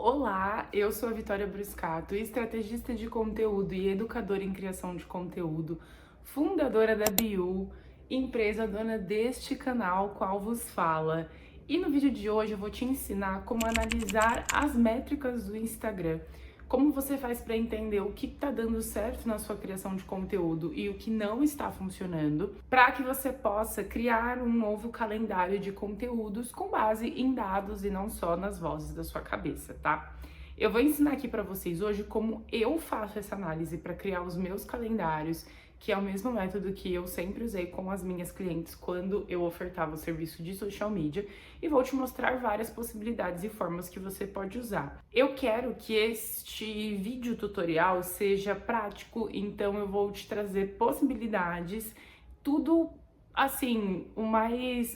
Olá, eu sou a Vitória Bruscato, estrategista de conteúdo e educadora em criação de conteúdo, fundadora da Biu, empresa dona deste canal qual vos fala. E no vídeo de hoje eu vou te ensinar como analisar as métricas do Instagram. Como você faz para entender o que está dando certo na sua criação de conteúdo e o que não está funcionando, para que você possa criar um novo calendário de conteúdos com base em dados e não só nas vozes da sua cabeça, tá? Eu vou ensinar aqui para vocês hoje como eu faço essa análise para criar os meus calendários, que é o mesmo método que eu sempre usei com as minhas clientes quando eu ofertava o serviço de social media, e vou te mostrar várias possibilidades e formas que você pode usar. Eu quero que este vídeo tutorial seja prático, então eu vou te trazer possibilidades, tudo assim,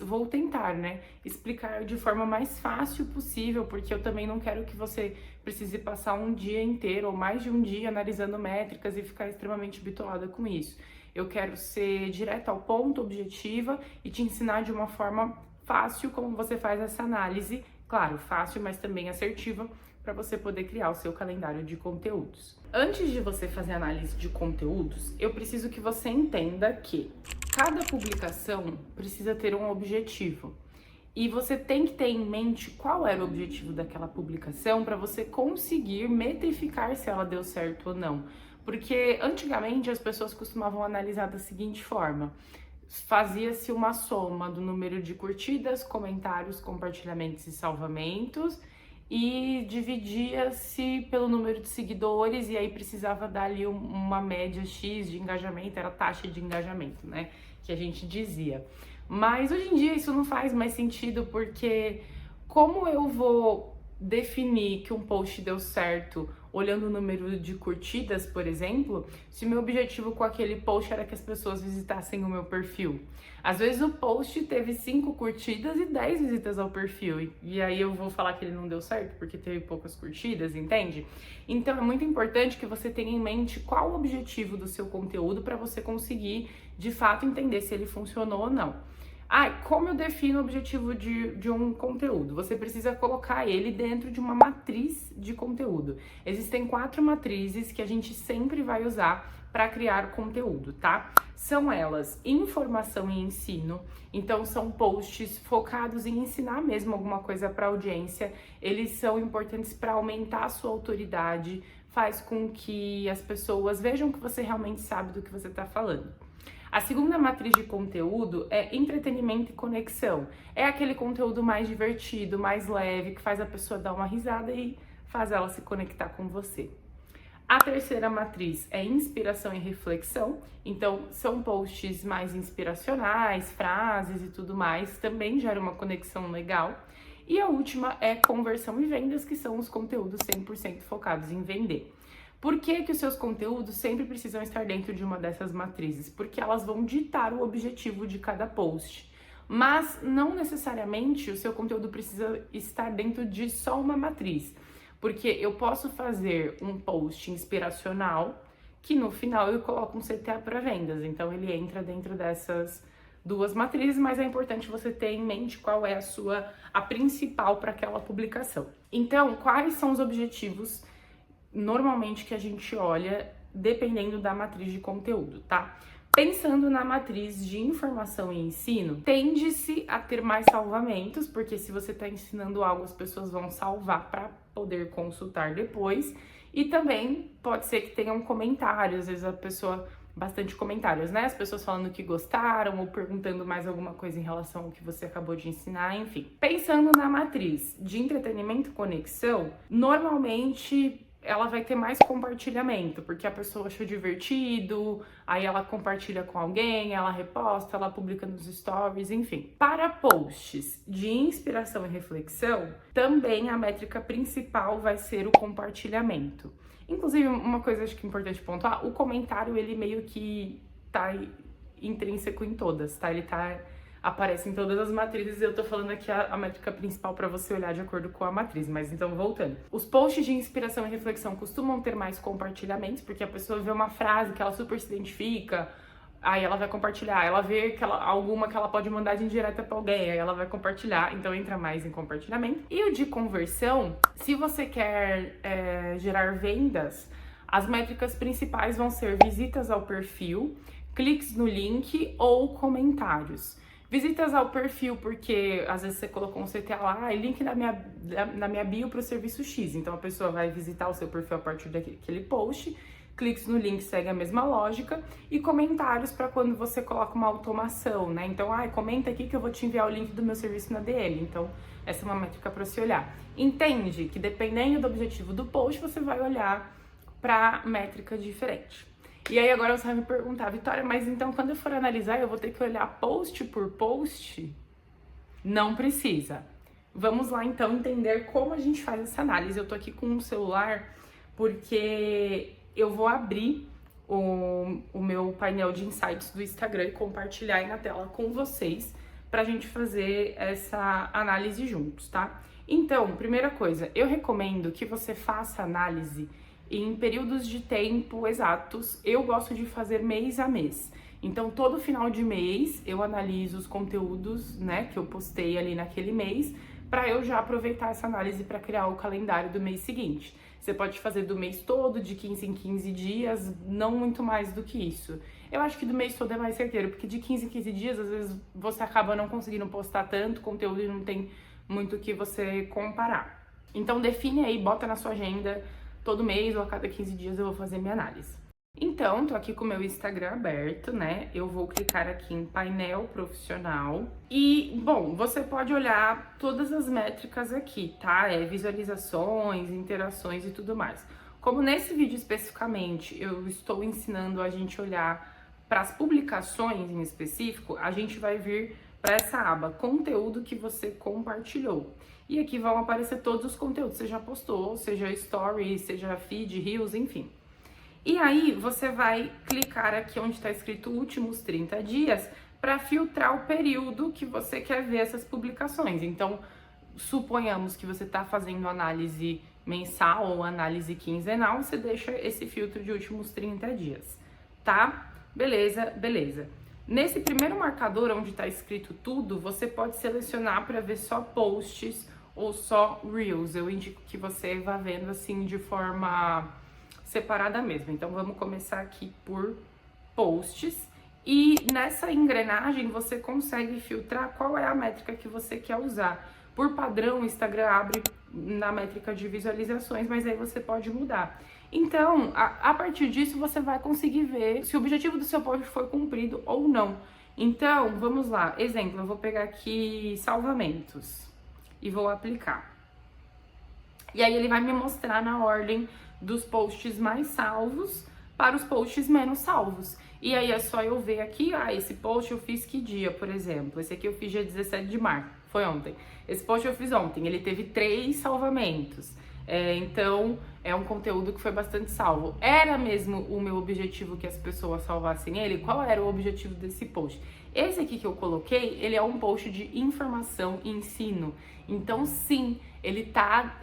vou tentar, né, explicar de forma mais fácil possível, porque eu também não quero que você precise passar um dia inteiro ou mais de um dia analisando métricas e ficar extremamente bitolada com isso. Eu quero ser direta ao ponto, objetiva e te ensinar de uma forma fácil como você faz essa análise, claro, fácil, mas também assertiva, para você poder criar o seu calendário de conteúdos. Antes de você fazer análise de conteúdos, eu preciso que você entenda que cada publicação precisa ter um objetivo. E você tem que ter em mente qual era o objetivo daquela publicação para você conseguir metrificar se ela deu certo ou não. Porque antigamente as pessoas costumavam analisar da seguinte forma: fazia-se uma soma do número de curtidas, comentários, compartilhamentos e salvamentos, e dividia-se pelo número de seguidores, e aí precisava dar ali uma média X de engajamento, era a taxa de engajamento, né, que a gente dizia. Mas hoje em dia isso não faz mais sentido, porque como eu vou definir que um post deu certo olhando o número de curtidas, por exemplo, se o meu objetivo com aquele post era que as pessoas visitassem o meu perfil? Às vezes o post teve 5 curtidas e 10 visitas ao perfil, e aí eu vou falar que ele não deu certo porque teve poucas curtidas, entende? Então é muito importante que você tenha em mente qual o objetivo do seu conteúdo para você conseguir de fato entender se ele funcionou ou não. Como eu defino o objetivo de um conteúdo? Você precisa colocar ele dentro de uma matriz de conteúdo. Existem 4 matrizes que a gente sempre vai usar para criar conteúdo, tá? São elas: informação e ensino. Então são posts focados em ensinar mesmo alguma coisa para a audiência. Eles são importantes para aumentar a sua autoridade, faz com que as pessoas vejam que você realmente sabe do que você está falando. A segunda matriz de conteúdo é entretenimento e conexão. É aquele conteúdo mais divertido, mais leve, que faz a pessoa dar uma risada e faz ela se conectar com você. A terceira matriz é inspiração e reflexão. Então, são posts mais inspiracionais, frases e tudo mais, também gera uma conexão legal. E a última é conversão e vendas, que são os conteúdos 100% focados em vender. Por que os seus conteúdos sempre precisam estar dentro de uma dessas matrizes? Porque elas vão ditar o objetivo de cada post. Mas não necessariamente o seu conteúdo precisa estar dentro de só uma matriz. Porque eu posso fazer um post inspiracional que no final eu coloco um CTA para vendas. Então ele entra dentro dessas 2 matrizes, mas é importante você ter em mente qual é a principal para aquela publicação. Então, quais são os objetivos normalmente que a gente olha dependendo da matriz de conteúdo, tá? Pensando na matriz de informação e ensino, tende-se a ter mais salvamentos, porque se você está ensinando algo, as pessoas vão salvar para poder consultar depois. E também pode ser que tenham comentários, às vezes bastante comentários, né? As pessoas falando que gostaram ou perguntando mais alguma coisa em relação ao que você acabou de ensinar, enfim. Pensando na matriz de entretenimento e conexão, normalmente ela vai ter mais compartilhamento, porque a pessoa achou divertido, aí ela compartilha com alguém, ela reposta, ela publica nos stories, enfim. Para posts de inspiração e reflexão, também a métrica principal vai ser o compartilhamento. Inclusive, uma coisa acho que é importante pontuar, o comentário, ele meio que tá intrínseco em todas, tá? Aparece em todas as matrizes, eu tô falando aqui a métrica principal para você olhar de acordo com a matriz, mas então voltando. Os posts de inspiração e reflexão costumam ter mais compartilhamentos, porque a pessoa vê uma frase que ela super se identifica, aí ela vai compartilhar. Ela vê alguma que ela pode mandar de indireta pra alguém, aí ela vai compartilhar, então entra mais em compartilhamento. E o de conversão, se você quer gerar vendas, as métricas principais vão ser visitas ao perfil, cliques no link ou comentários. Visitas ao perfil, porque às vezes você colocou um CTA lá, link na minha bio para o serviço X. Então a pessoa vai visitar o seu perfil a partir daquele post. Cliques no link segue a mesma lógica. E comentários para quando você coloca uma automação, né? Então, comenta aqui que eu vou te enviar o link do meu serviço na DM. Então, essa é uma métrica para se olhar. Entende que dependendo do objetivo do post, você vai olhar para métrica diferente. E aí agora você vai me perguntar, Vitória, mas então quando eu for analisar eu vou ter que olhar post por post? Não precisa. Vamos lá então entender como a gente faz essa análise. Eu tô aqui com um celular porque eu vou abrir o meu painel de insights do Instagram e compartilhar aí na tela com vocês pra gente fazer essa análise juntos, tá? Então, primeira coisa, eu recomendo que você faça análise em períodos de tempo exatos. Eu gosto de fazer mês a mês. Então, todo final de mês, eu analiso os conteúdos, né, que eu postei ali naquele mês, para eu já aproveitar essa análise para criar o calendário do mês seguinte. Você pode fazer do mês todo, de 15 em 15 dias, não muito mais do que isso. Eu acho que do mês todo é mais certeiro, porque de 15 em 15 dias, às vezes, você acaba não conseguindo postar tanto conteúdo e não tem muito o que você comparar. Então, define aí, bota na sua agenda. Todo mês ou a cada 15 dias eu vou fazer minha análise. Então, tô aqui com o meu Instagram aberto, né? Eu vou clicar aqui em painel profissional. E, bom, você pode olhar todas as métricas aqui, tá? Visualizações, interações e tudo mais. Como nesse vídeo especificamente eu estou ensinando a gente olhar para as publicações em específico, a gente vai vir para essa aba, conteúdo que você compartilhou. E aqui vão aparecer todos os conteúdos que você já postou, seja story, seja feed, reels, enfim. E aí você vai clicar aqui onde está escrito últimos 30 dias para filtrar o período que você quer ver essas publicações. Então, suponhamos que você está fazendo análise mensal ou análise quinzenal, você deixa esse filtro de últimos 30 dias, tá? Beleza, beleza. Nesse primeiro marcador onde está escrito tudo, você pode selecionar para ver só posts ou só Reels. Eu indico que você vá vendo assim de forma separada mesmo. Então vamos começar aqui por posts. E nessa engrenagem você consegue filtrar qual é a métrica que você quer usar. Por padrão, o Instagram abre na métrica de visualizações, mas aí você pode mudar. Então, a partir disso, você vai conseguir ver se o objetivo do seu post foi cumprido ou não. Então, vamos lá. Exemplo, eu vou pegar aqui salvamentos e vou aplicar. E aí ele vai me mostrar na ordem dos posts mais salvos para os posts menos salvos. E aí é só eu ver aqui, esse post eu fiz que dia, por exemplo. Esse aqui eu fiz dia 17 de março, foi ontem. Esse post eu fiz ontem, ele teve 3 salvamentos. Então, é um conteúdo que foi bastante salvo. Era mesmo o meu objetivo que as pessoas salvassem ele? Qual era o objetivo desse post? Esse aqui que eu coloquei, ele é um post de informação e ensino. Então, sim, ele tá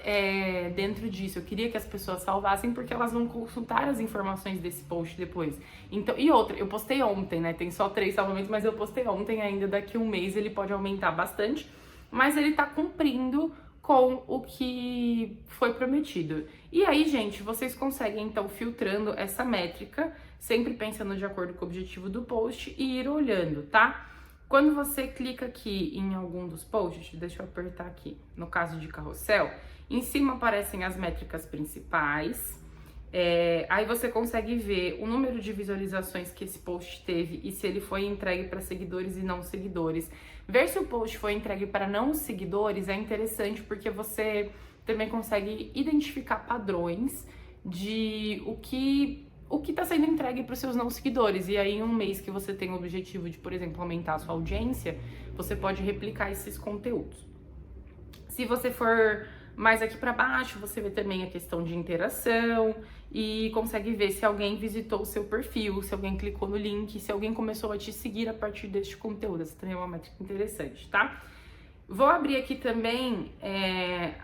dentro disso. Eu queria que as pessoas salvassem porque elas vão consultar as informações desse post depois. Então, e outra, eu postei ontem, né? Tem só 3 salvamentos, mas eu postei ontem ainda. Daqui a um mês ele pode aumentar bastante, mas ele tá cumprindo com o que foi prometido. E aí, gente, vocês conseguem, então, filtrando essa métrica, sempre pensando de acordo com o objetivo do post e ir olhando, tá? Quando você clica aqui em algum dos posts, deixa eu apertar aqui, no caso de carrossel, em cima aparecem as métricas principais. Aí você consegue ver o número de visualizações que esse post teve e se ele foi entregue para seguidores e não seguidores. Ver se o post foi entregue para não seguidores é interessante porque você também consegue identificar padrões de o que está sendo entregue para os seus não seguidores. E aí, em um mês que você tem o objetivo de, por exemplo, aumentar a sua audiência, você pode replicar esses conteúdos. Se você for mais aqui para baixo, você vê também a questão de interação e consegue ver se alguém visitou o seu perfil, se alguém clicou no link, se alguém começou a te seguir a partir deste conteúdo. Essa também é uma métrica interessante, tá? Vou abrir aqui também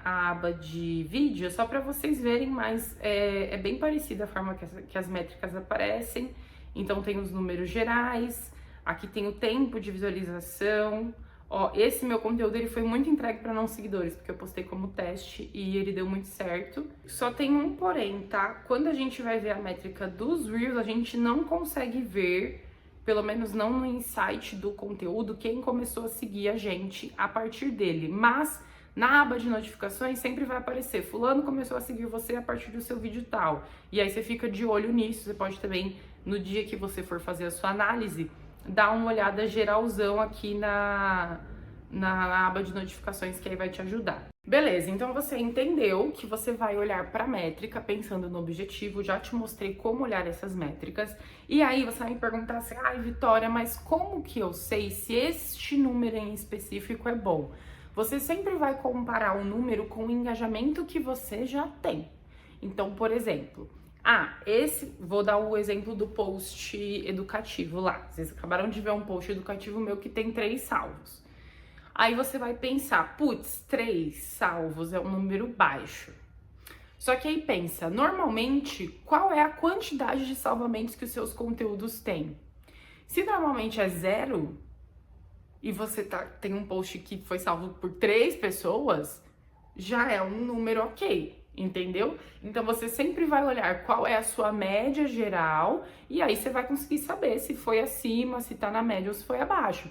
a aba de vídeo, só para vocês verem, mas é bem parecida a forma que as métricas aparecem. Então tem os números gerais, aqui tem o tempo de visualização. Ó, esse meu conteúdo ele foi muito entregue para não seguidores, porque eu postei como teste e ele deu muito certo. Só tem um porém, tá? Quando a gente vai ver a métrica dos Reels, a gente não consegue ver, pelo menos não no insight do conteúdo, quem começou a seguir a gente a partir dele. Mas na aba de notificações sempre vai aparecer: fulano começou a seguir você a partir do seu vídeo tal. E aí você fica de olho nisso. Você pode também, no dia que você for fazer a sua análise, dar uma olhada geralzão aqui na aba de notificações, que aí vai te ajudar. Beleza, então você entendeu que você vai olhar para a métrica pensando no objetivo, já te mostrei como olhar essas métricas. E aí você vai me perguntar assim: ai, Vitória, mas como que eu sei se este número em específico é bom? Você sempre vai comparar o número com o engajamento que você já tem. Então, por exemplo, vou dar o exemplo do post educativo lá. Vocês acabaram de ver um post educativo meu que tem 3 salvos. Aí você vai pensar: putz, 3 salvos é um número baixo. Só que aí pensa, normalmente, qual é a quantidade de salvamentos que os seus conteúdos têm? Se normalmente é 0, e você tem um post que foi salvo por 3 pessoas, já é um número ok. Entendeu? Então você sempre vai olhar qual é a sua média geral e aí você vai conseguir saber se foi acima, se tá na média ou se foi abaixo.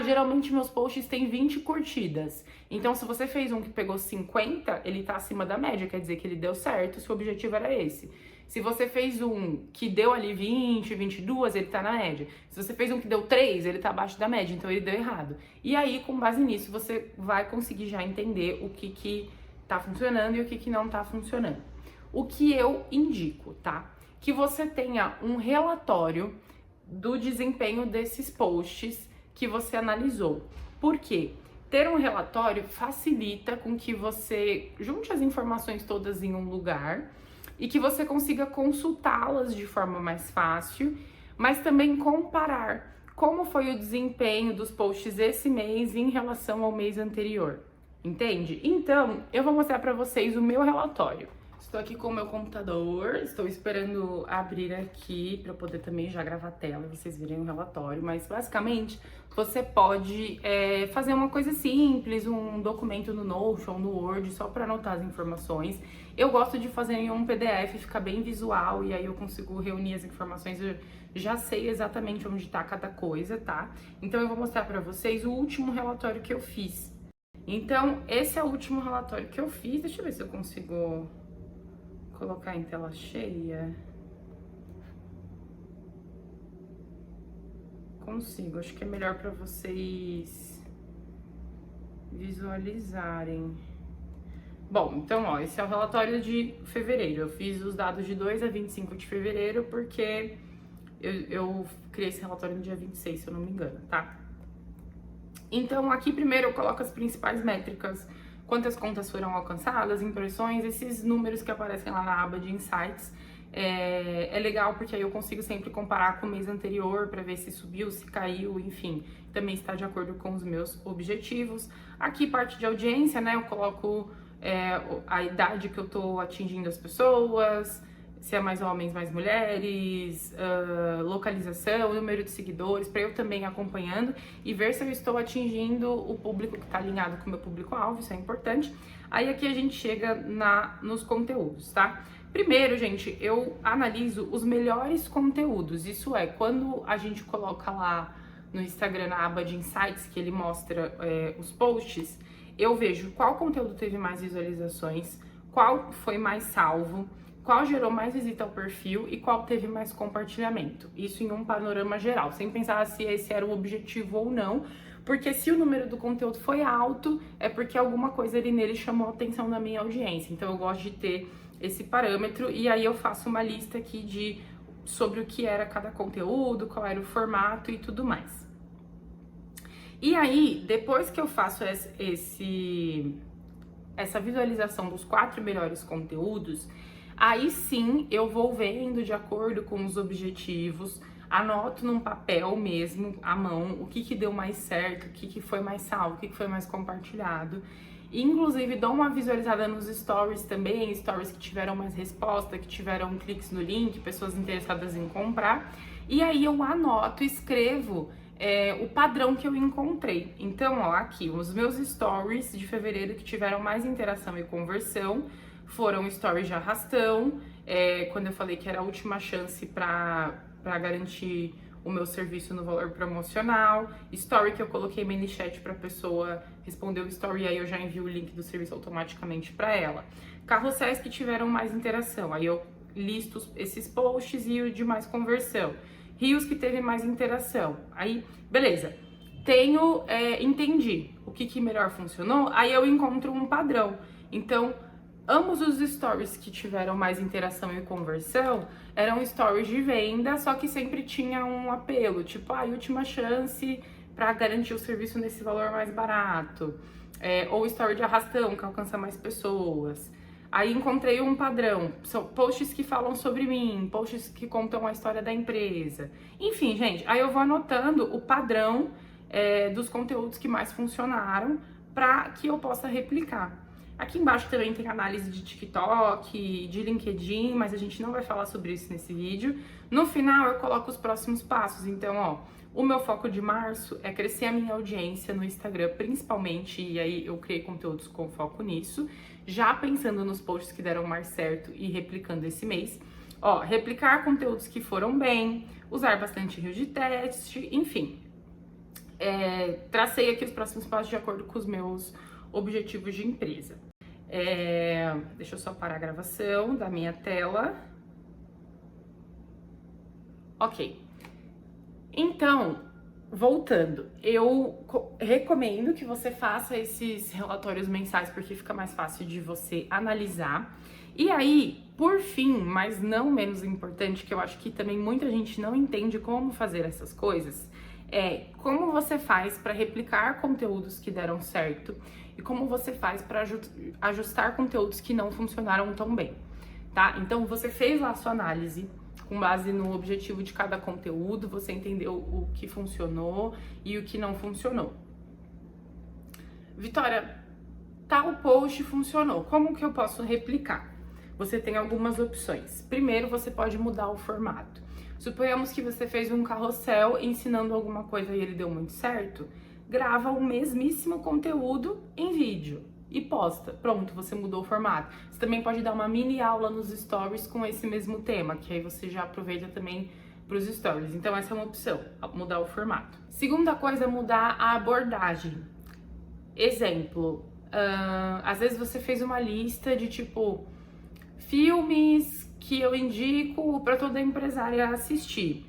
Geralmente meus posts têm 20 curtidas. Então se você fez um que pegou 50, ele tá acima da média, quer dizer que ele deu certo, se o objetivo era esse. Se você fez um que deu ali 20, 22, ele tá na média. Se você fez um que deu 3, ele tá abaixo da média, então ele deu errado. E aí, com base nisso, você vai conseguir já entender o que tá funcionando e o que não tá funcionando. O que eu indico, tá? Que você tenha um relatório do desempenho desses posts que você analisou. Por quê? Ter um relatório facilita com que você junte as informações todas em um lugar e que você consiga consultá-las de forma mais fácil, mas também comparar como foi o desempenho dos posts esse mês em relação ao mês anterior. Entende? Então, eu vou mostrar para vocês o meu relatório. Estou aqui com o meu computador, estou esperando abrir aqui para poder também já gravar a tela e vocês verem o relatório, mas basicamente você pode fazer uma coisa simples, um documento no Notion, no Word, só para anotar as informações. Eu gosto de fazer em um PDF, fica bem visual e aí eu consigo reunir as informações, eu já sei exatamente onde está cada coisa, tá? Então eu vou mostrar para vocês o último relatório que eu fiz. Então, esse é o último relatório que eu fiz. Deixa eu ver se eu consigo colocar em tela cheia. Consigo, acho que é melhor para vocês visualizarem. Bom, então, ó, esse é o relatório de fevereiro. Eu fiz os dados de 2 a 25 de fevereiro porque eu criei esse relatório no dia 26, se eu não me engano, tá? Então, aqui primeiro eu coloco as principais métricas: quantas contas foram alcançadas, impressões, esses números que aparecem lá na aba de Insights. É legal porque aí eu consigo sempre comparar com o mês anterior para ver se subiu, se caiu, enfim, também está de acordo com os meus objetivos. Aqui, parte de audiência, né, eu coloco a idade que eu tô atingindo as pessoas, se é mais homens, mais mulheres, localização, número de seguidores, para eu também acompanhando e ver se eu estou atingindo o público que está alinhado com o meu público-alvo, isso é importante. Aí aqui a gente chega nos conteúdos, tá? Primeiro, gente, eu analiso os melhores conteúdos, isso é, quando a gente coloca lá no Instagram, na aba de Insights, que ele mostra os posts, eu vejo qual conteúdo teve mais visualizações, qual foi mais salvo, qual gerou mais visita ao perfil e qual teve mais compartilhamento. Isso em um panorama geral, sem pensar se esse era o objetivo ou não, porque se o número do conteúdo foi alto, é porque alguma coisa ali nele chamou a atenção da minha audiência. Então eu gosto de ter esse parâmetro e aí eu faço uma lista aqui sobre o que era cada conteúdo, qual era o formato e tudo mais. E aí, depois que eu faço essa visualização dos 4 melhores conteúdos, aí sim eu vou vendo de acordo com os objetivos, anoto num papel mesmo, à mão, o que deu mais certo, o que foi mais salvo, o que foi mais compartilhado. Inclusive dou uma visualizada nos stories também, stories que tiveram mais resposta, que tiveram cliques no link, pessoas interessadas em comprar. e aí eu anoto, escrevo o padrão que eu encontrei. Então, ó, aqui, os meus stories de fevereiro que tiveram mais interação e conversão foram stories de arrastão, quando eu falei que era a última chance para garantir o meu serviço no valor promocional, story que eu coloquei mini chat para a pessoa responder o story, aí eu já envio o link do serviço automaticamente para ela. Carrosséis que tiveram mais interação, aí eu listo esses posts e o de mais conversão. Rios que teve mais interação, aí beleza. Entendi o que melhor funcionou, aí eu encontro um padrão. Então, ambos os stories que tiveram mais interação e conversão eram stories de venda, só que sempre tinha um apelo, tipo, última chance para garantir o serviço nesse valor mais barato. Ou story de arrastão, que alcança mais pessoas. Aí encontrei um padrão, são posts que falam sobre mim, posts que contam a história da empresa. Enfim, gente, aí eu vou anotando o padrão dos conteúdos que mais funcionaram para que eu possa replicar. Aqui embaixo também tem análise de TikTok, de LinkedIn, mas a gente não vai falar sobre isso nesse vídeo. No final eu coloco os próximos passos, então ó, o meu foco de março é crescer a minha audiência no Instagram principalmente, e aí eu criei conteúdos com foco nisso, já pensando nos posts que deram mais certo e replicando esse mês. Ó, replicar conteúdos que foram bem, usar bastante rio de teste, enfim. Tracei aqui os próximos passos de acordo com os meus objetivos de empresa. Deixa eu só parar a gravação da minha tela. Ok. Então, voltando, eu recomendo que você faça esses relatórios mensais porque fica mais fácil de você analisar. E aí, por fim, mas não menos importante, que eu acho que também muita gente não entende como fazer essas coisas, como você faz para replicar conteúdos que deram certo e como você faz para ajustar conteúdos que não funcionaram tão bem, tá? Então, você fez lá a sua análise com base no objetivo de cada conteúdo, você entendeu o que funcionou e o que não funcionou. Vitória, tal post funcionou, como que eu posso replicar? Você tem algumas opções. Primeiro, você pode mudar o formato. Suponhamos que você fez um carrossel ensinando alguma coisa e ele deu muito certo, grava o mesmíssimo conteúdo em vídeo e posta. Pronto, você mudou o formato. Você também pode dar uma mini aula nos stories com esse mesmo tema, que aí você já aproveita também para os stories. Então essa é uma opção, mudar o formato. Segunda coisa é mudar a abordagem. Exemplo, às vezes você fez uma lista de tipo filmes que eu indico para toda empresária assistir.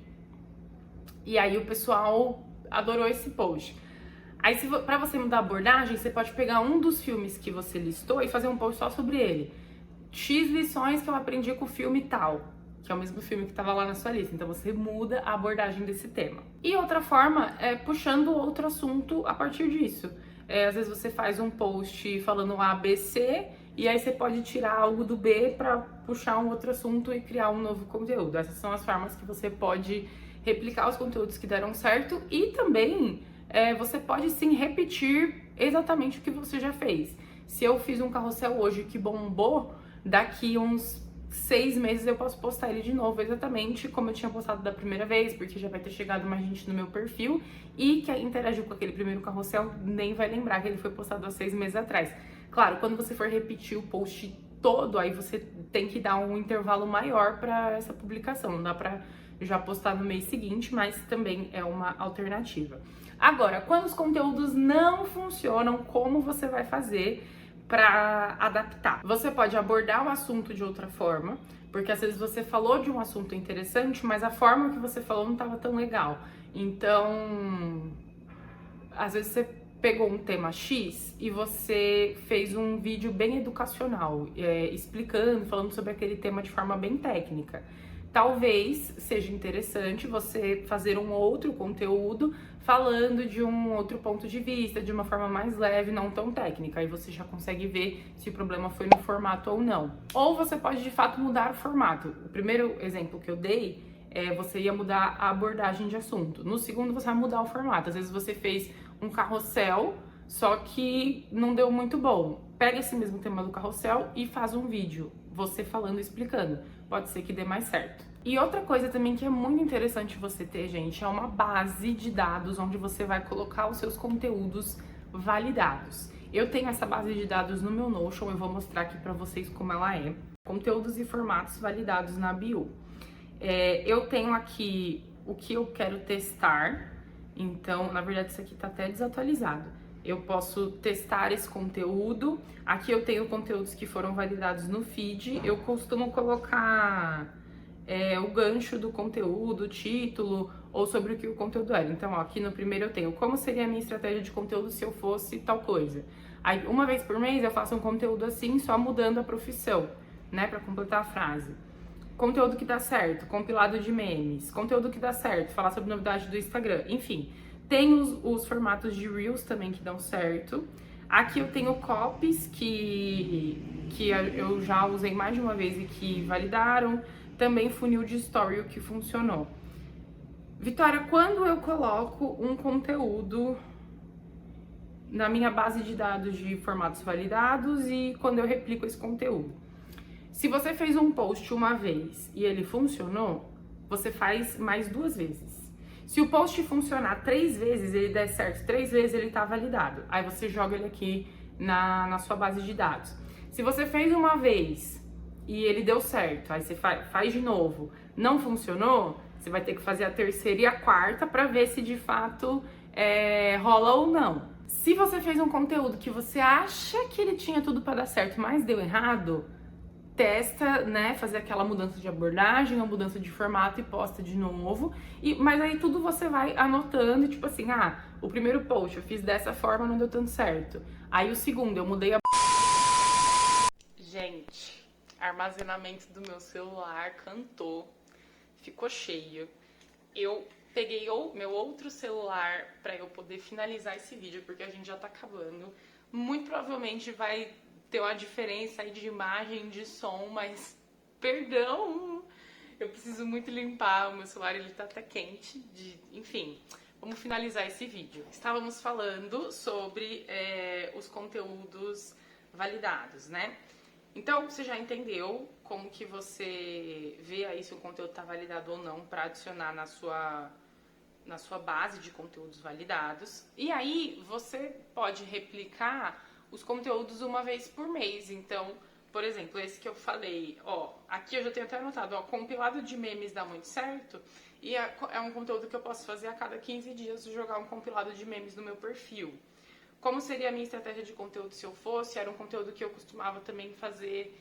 E aí o pessoal adorou esse post. Aí, para você mudar a abordagem, você pode pegar um dos filmes que você listou e fazer um post só sobre ele. X lições que eu aprendi com o filme tal, que é o mesmo filme que estava lá na sua lista. Então, você muda a abordagem desse tema. E outra forma é puxando outro assunto a partir disso. Às vezes você faz um post falando A, B, C, e aí você pode tirar algo do B para puxar um outro assunto e criar um novo conteúdo. Essas são as formas que você pode replicar os conteúdos que deram certo e também você pode sim repetir exatamente o que você já fez. Se eu fiz um carrossel hoje que bombou, daqui uns 6 meses eu posso postar ele de novo exatamente como eu tinha postado da primeira vez, porque já vai ter chegado mais gente no meu perfil e quem interagiu com aquele primeiro carrossel nem vai lembrar que ele foi postado há 6 meses atrás. Claro, quando você for repetir o post todo, aí você tem que dar um intervalo maior para essa publicação. Não dá para já postar no mês seguinte, mas também é uma alternativa. Agora, quando os conteúdos não funcionam, como você vai fazer para adaptar? Você pode abordar o assunto de outra forma, porque às vezes você falou de um assunto interessante, mas a forma que você falou não estava tão legal. Então, às vezes você pegou um tema X e você fez um vídeo bem educacional, explicando, falando sobre aquele tema de forma bem técnica. Talvez seja interessante você fazer um outro conteúdo falando de um outro ponto de vista, de uma forma mais leve, não tão técnica. Aí você já consegue ver se o problema foi no formato ou não. Ou você pode, de fato, mudar o formato. O primeiro exemplo que eu dei você ia mudar a abordagem de assunto. No segundo, você vai mudar o formato. Às vezes você fez um carrossel, só que não deu muito bom. Pega esse mesmo tema do carrossel e faz um vídeo, você falando e explicando. Pode ser que dê mais certo. E outra coisa também que é muito interessante você ter, gente, é uma base de dados onde você vai colocar os seus conteúdos validados. Eu tenho essa base de dados no meu Notion, eu vou mostrar aqui pra vocês como ela é. Conteúdos e formatos validados na bio. Eu tenho aqui o que eu quero testar, então, na verdade, isso aqui tá até desatualizado. Eu posso testar esse conteúdo. Aqui eu tenho conteúdos que foram validados no feed. Eu costumo colocar o gancho do conteúdo, o título, ou sobre o que o conteúdo era. Então, ó, aqui no primeiro eu tenho como seria a minha estratégia de conteúdo se eu fosse tal coisa. Aí, uma vez por mês eu faço um conteúdo assim, só mudando a profissão, né, pra completar a frase. Conteúdo que dá certo, compilado de memes, conteúdo que dá certo, falar sobre novidade do Instagram, enfim. Tem os formatos de Reels também que dão certo. Aqui eu tenho copies que eu já usei mais de uma vez e que validaram. Também funil de story, o que funcionou. Vitória, quando eu coloco um conteúdo na minha base de dados de formatos validados e quando eu replico esse conteúdo? Se você fez um post uma vez e ele funcionou, você faz mais 2 vezes. Se o post funcionar 3 vezes, ele der certo 3 vezes, ele tá validado. Aí você joga ele aqui na sua base de dados. Se você fez uma vez e ele deu certo, aí você faz de novo, não funcionou, você vai ter que fazer a terceira e a quarta para ver se de fato rola ou não. Se você fez um conteúdo que você acha que ele tinha tudo para dar certo, mas deu errado, testa, né, fazer aquela mudança de abordagem, a mudança de formato e posta de novo. Mas aí tudo você vai anotando, tipo assim, o primeiro post eu fiz dessa forma, não deu tanto certo. Aí o segundo, eu mudei a... Gente, armazenamento do meu celular cantou, ficou cheio. Eu peguei meu outro celular pra eu poder finalizar esse vídeo, porque a gente já tá acabando. Muito provavelmente vai ter uma diferença aí de imagem, de som, mas perdão, eu preciso muito limpar, o meu celular ele tá até quente, enfim, vamos finalizar esse vídeo. Estávamos falando sobre os conteúdos validados, né? Então, você já entendeu como que você vê aí se o conteúdo tá validado ou não para adicionar na sua base de conteúdos validados. E aí, você pode replicar os conteúdos uma vez por mês. Então, por exemplo, esse que eu falei, aqui eu já tenho até anotado, compilado de memes dá muito certo, e é um conteúdo que eu posso fazer a cada 15 dias, jogar um compilado de memes no meu perfil. Como seria a minha estratégia de conteúdo se eu fosse? Era um conteúdo que eu costumava também fazer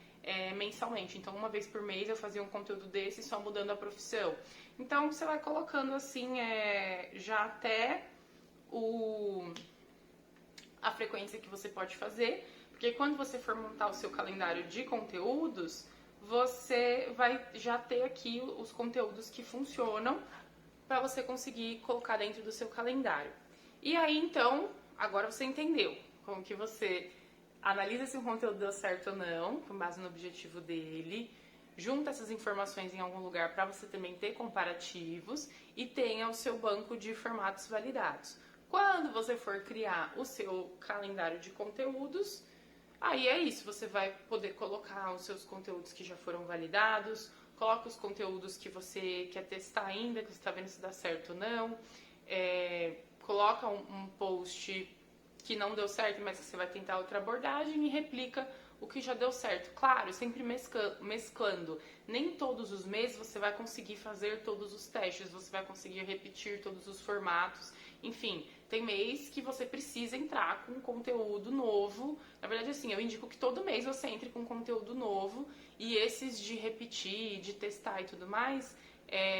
mensalmente. Então, uma vez por mês eu fazia um conteúdo desse, só mudando a profissão. Então, você vai colocando assim, já até a frequência que você pode fazer, porque quando você for montar o seu calendário de conteúdos, você vai já ter aqui os conteúdos que funcionam para você conseguir colocar dentro do seu calendário. E aí, então, agora você entendeu como que você analisa se o conteúdo deu certo ou não, com base no objetivo dele, junta essas informações em algum lugar para você também ter comparativos e tenha o seu banco de formatos validados. Quando você for criar o seu calendário de conteúdos, aí é isso, você vai poder colocar os seus conteúdos que já foram validados, coloca os conteúdos que você quer testar ainda, que você está vendo se dá certo ou não, coloca um post que não deu certo, mas que você vai tentar outra abordagem e replica o que já deu certo. Claro, sempre mesclando. Nem todos os meses você vai conseguir fazer todos os testes, você vai conseguir repetir todos os formatos. Enfim, tem mês que você precisa entrar com conteúdo novo. Na verdade, assim, eu indico que todo mês você entre com conteúdo novo e esses de repetir, de testar e tudo mais,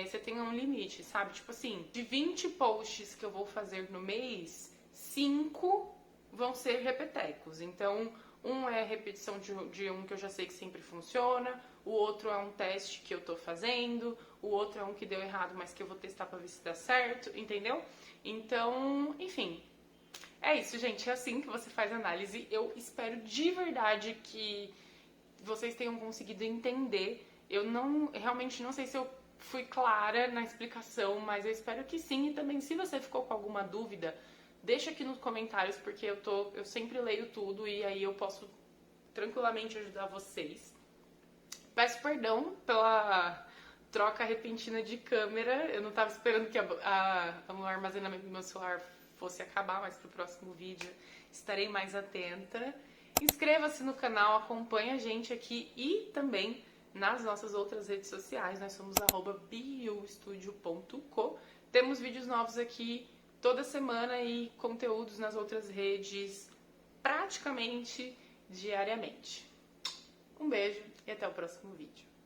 você tem um limite, sabe? Tipo assim, de 20 posts que eu vou fazer no mês, 5 vão ser repetecos. Então, um é repetição de um que eu já sei que sempre funciona, o outro é um teste que eu tô fazendo, o outro é um que deu errado, mas que eu vou testar pra ver se dá certo, entendeu? Então, enfim, é isso, gente. É assim que você faz análise. Eu espero de verdade que vocês tenham conseguido entender. Eu realmente não sei se eu fui clara na explicação, mas eu espero que sim. E também, se você ficou com alguma dúvida, deixa aqui nos comentários, porque eu sempre leio tudo e aí eu posso tranquilamente ajudar vocês. Peço perdão troca repentina de câmera. Eu não tava esperando que o armazenamento do meu celular fosse acabar, mas pro próximo vídeo estarei mais atenta. Inscreva-se no canal, acompanhe a gente aqui e também nas nossas outras redes sociais. Nós somos @bustudio.co. Temos vídeos novos aqui toda semana e conteúdos nas outras redes praticamente diariamente. Um beijo e até o próximo vídeo.